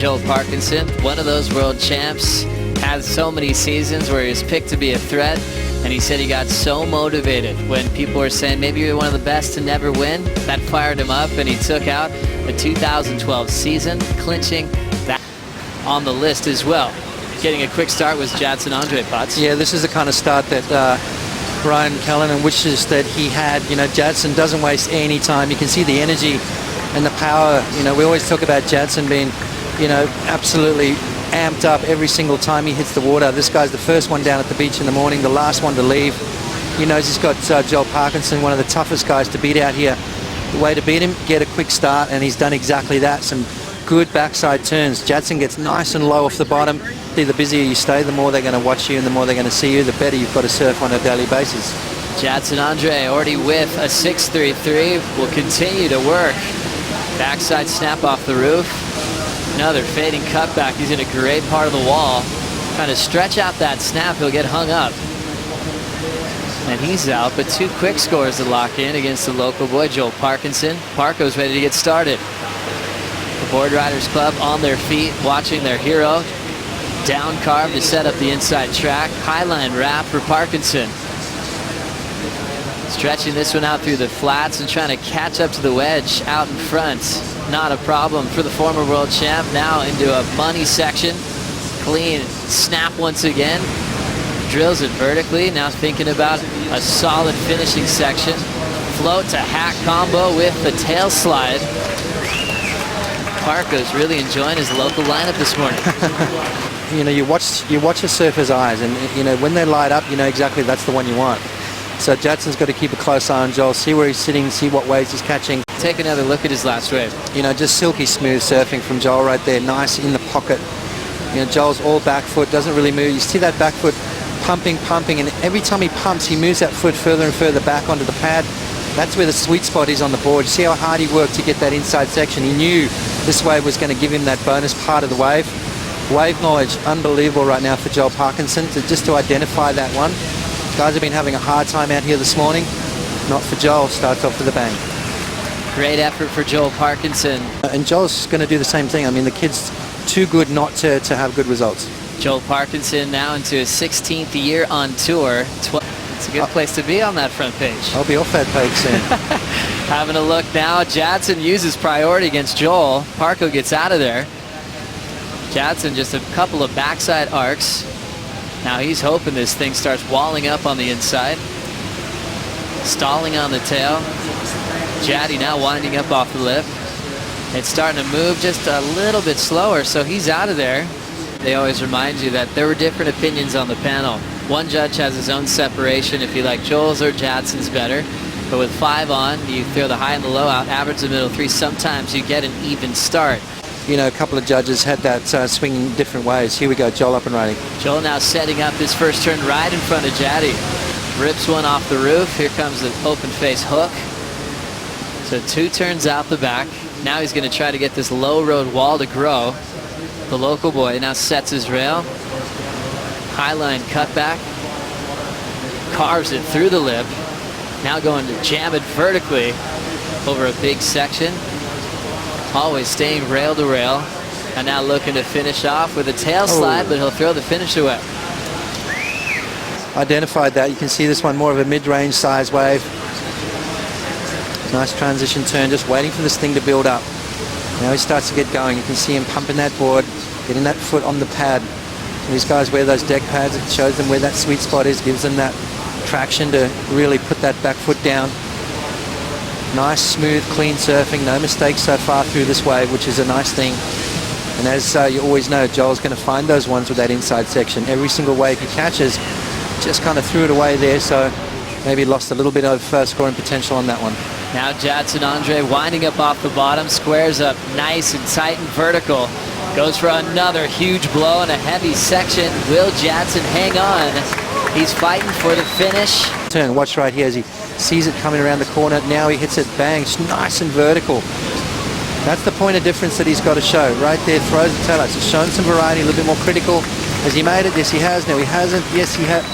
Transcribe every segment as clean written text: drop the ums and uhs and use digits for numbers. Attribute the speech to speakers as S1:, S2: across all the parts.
S1: Joel Parkinson, one of those world champs, has so many seasons where he was picked to be a threat, and he said he got so motivated when people were saying maybe you're one of the best to never win. That fired him up, and he took out the 2012 season, clinching that on the list as well. Getting a quick start was Jadson Andre Potts.
S2: Yeah, this is the kind of start that Ryan Callanan wishes that he had. You know, Jadson doesn't waste any time. You can see the energy and the power. You know, we always talk about Jadson being, you know, absolutely amped up every single time he hits the water. This guy's the first one down at the beach in the morning, the last one to leave. He knows he's got Joel Parkinson, one of the toughest guys to beat out here. The way to beat him, get a quick start, and he's done exactly that. Some good backside turns. Jadson gets nice and low off the bottom. The busier you stay, the more they're going to watch you and the more they're going to see you, the better you've got to surf on a daily basis.
S1: Jadson Andre already with a 6.33, will continue to work. Backside snap off the roof. Another fading cutback. He's in a great part of the wall. Trying to stretch out that snap, he'll get hung up. And he's out, but two quick scores to lock in against the local boy, Joel Parkinson. Parko's ready to get started. The Board Riders Club on their feet, watching their hero. Down carve to set up the inside track. Highline wrap for Parkinson. Stretching this one out through the flats and trying to catch up to the wedge out in front. Not a problem for the former world champ. Now into a bunny section. Clean snap once again. Drills it vertically. Now thinking about a solid finishing section. Float to hack combo with the tail slide. Parko's really enjoying his local lineup this morning.
S2: You know, you watch a surfer's eyes, and you know when they light up, you know exactly that's the one you want. So Jadson's got to keep a close eye on Joel, see where he's sitting, see what waves he's catching.
S1: Take another look at his last wave.
S2: You know, just silky smooth surfing from Joel right there, nice in the pocket. You know, Joel's all back foot, doesn't really move. You see that back foot pumping, and every time he pumps, he moves that foot further and further back onto the pad. That's where the sweet spot is on the board. You see how hard he worked to get that inside section. He knew this wave was going to give him that bonus part of the wave. Wave knowledge, unbelievable right now for Joel Parkinson, just to identify that one. Guys have been having a hard time out here this morning. Not for Joel, starts off with a bang.
S1: Great effort for Joel Parkinson.
S2: And Joel's going to do the same thing. I mean, the kid's too good not to have good results.
S1: Joel Parkinson now into his 16th year on tour. It's a good place to be on that front page.
S2: I'll be off that page soon.
S1: Having a look now, Jadson uses priority against Joel. Parko gets out of there. Jadson just a couple of backside arcs. Now he's hoping this thing starts walling up on the inside. Stalling on the tail. Jaddy now winding up off the lip. It's starting to move just a little bit slower, so he's out of there. They always remind you that there were different opinions on the panel. One judge has his own separation if you like Joel's or Jadson's better. But with 5 on, you throw the high and the low out, average the middle 3. Sometimes you get an even start.
S2: You know, a couple of judges had that swinging different ways. Here we go, Joel up and running.
S1: Joel now setting up his first turn right in front of Jaddy. Rips one off the roof. Here comes the open face hook. So 2 turns out the back. Now he's going to try to get this low road wall to grow. The local boy now sets his rail. Highline cutback. Carves it through the lip. Now going to jam it vertically over a big section. Always staying rail to rail. And now looking to finish off with a tail slide, but he'll throw the finish away.
S2: Identified that. You can see this one more of a mid-range size wave. Nice transition turn, just waiting for this thing to build up. Now he starts to get going. You can see him pumping that board, getting that foot on the pad. These guys wear those deck pads. It shows them where that sweet spot is, gives them that traction to really put that back foot down. Nice, smooth, clean surfing. No mistakes so far through this wave, which is a nice thing. And as you always know, Joel's going to find those ones with that inside section. Every single wave he catches, just kind of threw it away there, so maybe lost a little bit of scoring potential on that one.
S1: Now Jadson Andre winding up off the bottom, squares up nice and tight and vertical. Goes for another huge blow and a heavy section. Will Jadson hang on? He's fighting for the finish.
S2: Turn, watch right here as he sees it coming around the corner. Now he hits it, bang, nice and vertical. That's the point of difference that he's got to show. Right there, throws the tail out. It's shown some variety, a little bit more critical. Has he made it? Yes, he has. No, he hasn't. Yes, he has.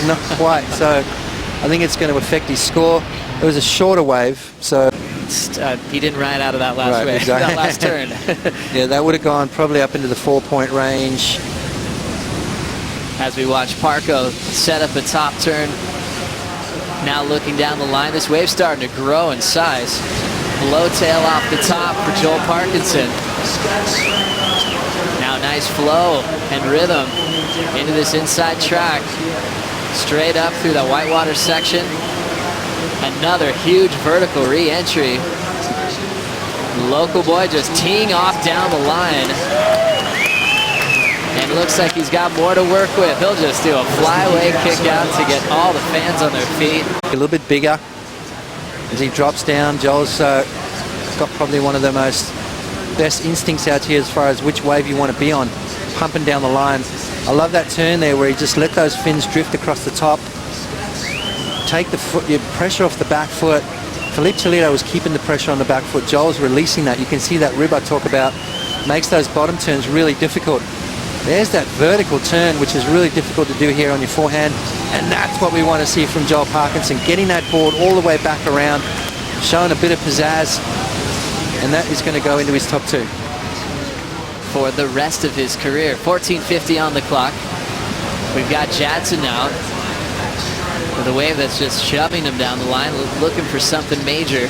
S2: Not quite. So I think it's going to affect his score. It was a shorter wave, so
S1: he didn't ride out of that last wave,
S2: exactly.
S1: that last turn.
S2: Yeah, that would have gone probably up into the 4-point range.
S1: As we watch Parko set up a top turn. Now looking down the line, this wave's starting to grow in size. Blowtail off the top for Joel Parkinson. Now nice flow and rhythm into this inside track. Straight up through the whitewater section. Another huge vertical re-entry. Local boy just teeing off down the line. And looks like he's got more to work with. He'll just do a flyaway kick out to get all the fans on their feet.
S2: A little bit bigger as he drops down. Joel's got probably one of the best instincts out here as far as which wave you want to be on, pumping down the line. I love that turn there where he just let those fins drift across the top. Take the your pressure off the back foot. Felipe Toledo was keeping the pressure on the back foot. Joel's releasing that. You can see that rib I talk about makes those bottom turns really difficult. There's that vertical turn, which is really difficult to do here on your forehand, and that's what we want to see from Joel Parkinson, getting that board all the way back around, showing a bit of pizzazz, and that is going to go into his top 2.
S1: For the rest of his career. 14:50 on the clock. We've got Jadson now with a wave that's just shoving him down the line, looking for something major.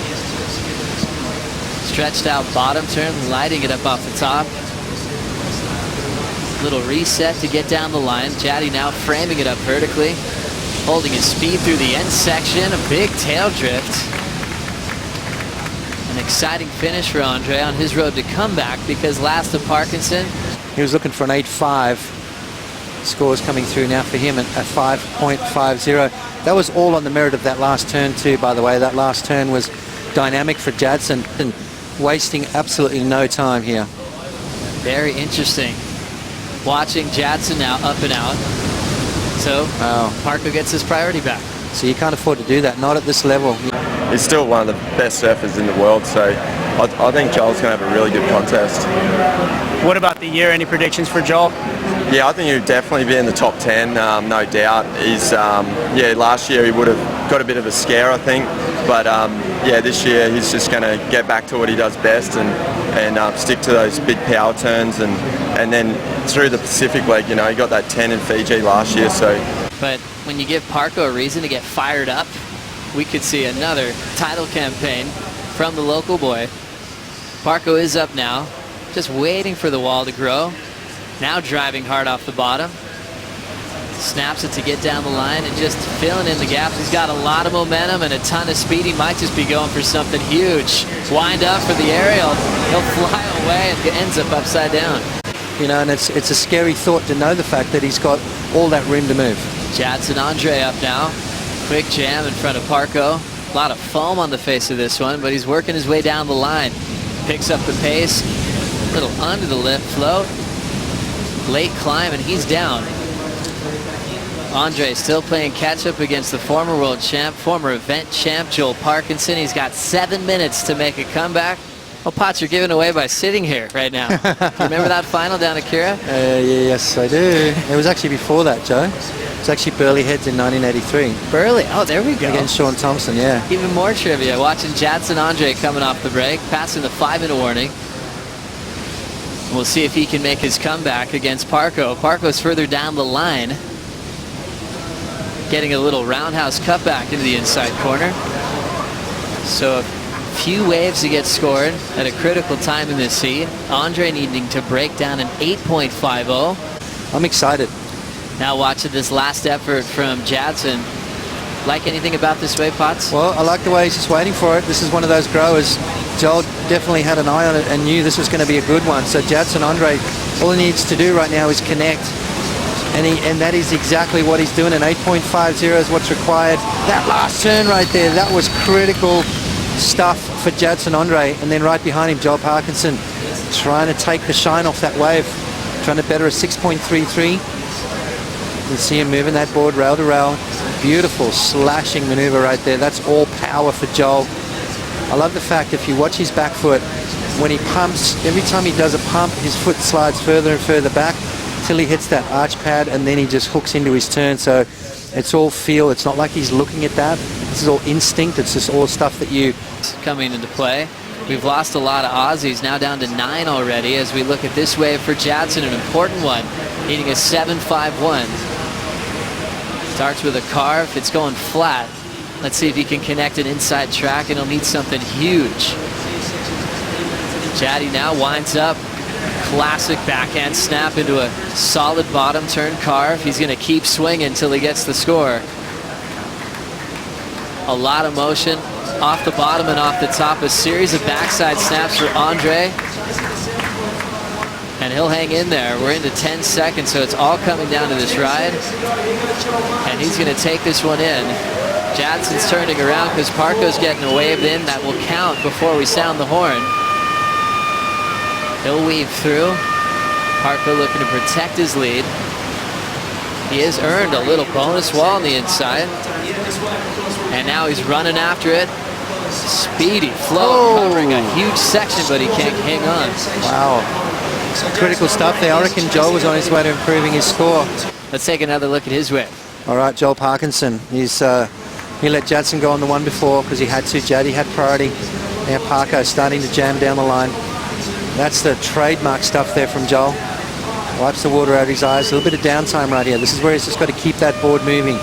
S1: Stretched out bottom turn, lighting it up off the top. Little reset to get down the line. Jaddy now framing it up vertically, holding his speed through the end section. A big tail drift. An exciting finish for Andre on his road to comeback, because last to Parkinson,
S2: he was looking for an 8.5. Scores coming through now for him at 5.50. That was all on the merit of that last turn too, by the way. That last turn was dynamic for Jadson and wasting absolutely no time here.
S1: Very interesting. Watching Jadson now up and out. So Parko gets his priority back.
S2: So you can't afford to do that, not at this level.
S3: He's still one of the best surfers in the world, so I think Joel's going to have a really good contest.
S4: What about the year? Any predictions for Joel?
S3: Yeah, I think he'll definitely be in the top 10, no doubt. He's, last year he would have got a bit of a scare, I think, but this year he's just going to get back to what he does best and stick to those big power turns, and then through the Pacific leg, he got that 10 in Fiji last year, so.
S1: But when you give Parko a reason to get fired up, we could see another title campaign from the local boy. Parko is up now, just waiting for the wall to grow. Now driving hard off the bottom. Snaps it to get down the line and just filling in the gaps. He's got a lot of momentum and a ton of speed. He might just be going for something huge. Wind up for the aerial. He'll fly away and ends up upside down.
S2: And it's a scary thought to know the fact that he's got all that room to move.
S1: Jadson Andre up now. Quick jam in front of Parko. A lot of foam on the face of this one, but he's working his way down the line. Picks up the pace. A little under the lip float. Late climb, and he's down. Andre still playing catch up against the former world champ, former event champ, Joel Parkinson. He's got 7 minutes to make a comeback. Well, Potts, you're giving away by sitting here right now. Do you remember that final down at Kira?
S2: Yes, I do. It was actually before that, Joe. It was actually Burley Heads in 1983.
S1: Burley? Oh, there we go.
S2: Against Sean Thompson, yeah.
S1: Even more trivia. Watching Jadson Andre coming off the break, passing the 5-minute warning. We'll see if he can make his comeback against Parko. Parko's further down the line. Getting a little roundhouse cutback into the inside corner. So a few waves to get scored at a critical time in this heat. Andre needing to break down an 8.50.
S2: I'm excited.
S1: Now watching this last effort from Jadson. Like anything about this wave, Potts?
S2: Well, I like the way he's just waiting for it. This is one of those growers. Joel definitely had an eye on it and knew this was going to be a good one. So Jadson Andre, all he needs to do right now is connect. And that is exactly what he's doing. An 8.50 is what's required. That last turn right there, that was critical stuff for Jadson Andre. And then right behind him, Joel Parkinson, trying to take the shine off that wave, trying to better a 6.33. You can see him moving that board rail to rail. Beautiful slashing maneuver right there. That's all power for Joel. I love the fact if you watch his back foot, when he pumps, every time he does a pump, his foot slides further and further back till he hits that arch pad, and then he just hooks into his turn. So it's all feel. It's not like he's looking at that. This is all instinct. It's just all stuff that you
S1: coming into play. We've lost a lot of Aussies, now down to 9 already as we look at this wave for Jadson, an important one, needing a 7.51. Starts with a carve, it's going flat. Let's see if he can connect an inside track, and he'll need something huge. Jaddy now winds up. Classic backhand snap into a solid bottom turn carve. He's going to keep swinging until he gets the score. A lot of motion off the bottom and off the top. A series of backside snaps for Andre. And he'll hang in there. We're into 10 seconds, so it's all coming down to this ride. And he's going to take this one in. Jadson's turning around because Parko's getting a wave in. That will count before we sound the horn. He'll weave through. Parko looking to protect his lead. He has earned a little bonus wall on the inside. And now he's running after it. Speedy flow, covering a huge section, but he can't hang on.
S2: Wow. Critical stuff there. I reckon Joel was on his way to improving his score.
S1: Let's take another look at his wave.
S2: All right, Joel Parkinson. He let Jadson go on the one before because he had to. Jaddy had priority. Now Parko starting to jam down the line. That's the trademark stuff there from Joel. Wipes the water out of his eyes. A little bit of downtime right here. This is where he's just got to keep that board moving.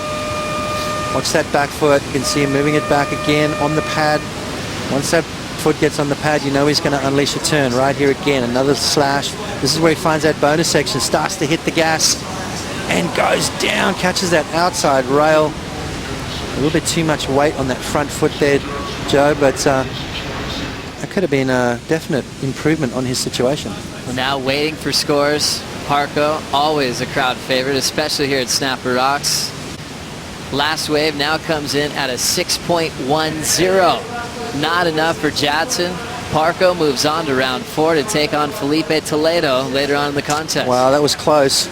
S2: Watch that back foot. You can see him moving it back again on the pad. Once that foot gets on the pad, you know he's going to unleash a turn. Right here again, another slash. This is where he finds that bonus section, starts to hit the gas and goes down, catches that outside rail. A little bit too much weight on that front foot there, Joe, but that could have been a definite improvement on his situation.
S1: We're now waiting for scores. Parko, always a crowd favorite, especially here at Snapper Rocks. Last wave now comes in at a 6.10. Not enough for Jadson. Parko moves on to round 4 to take on Felipe Toledo later on in the contest.
S2: Wow, that was close.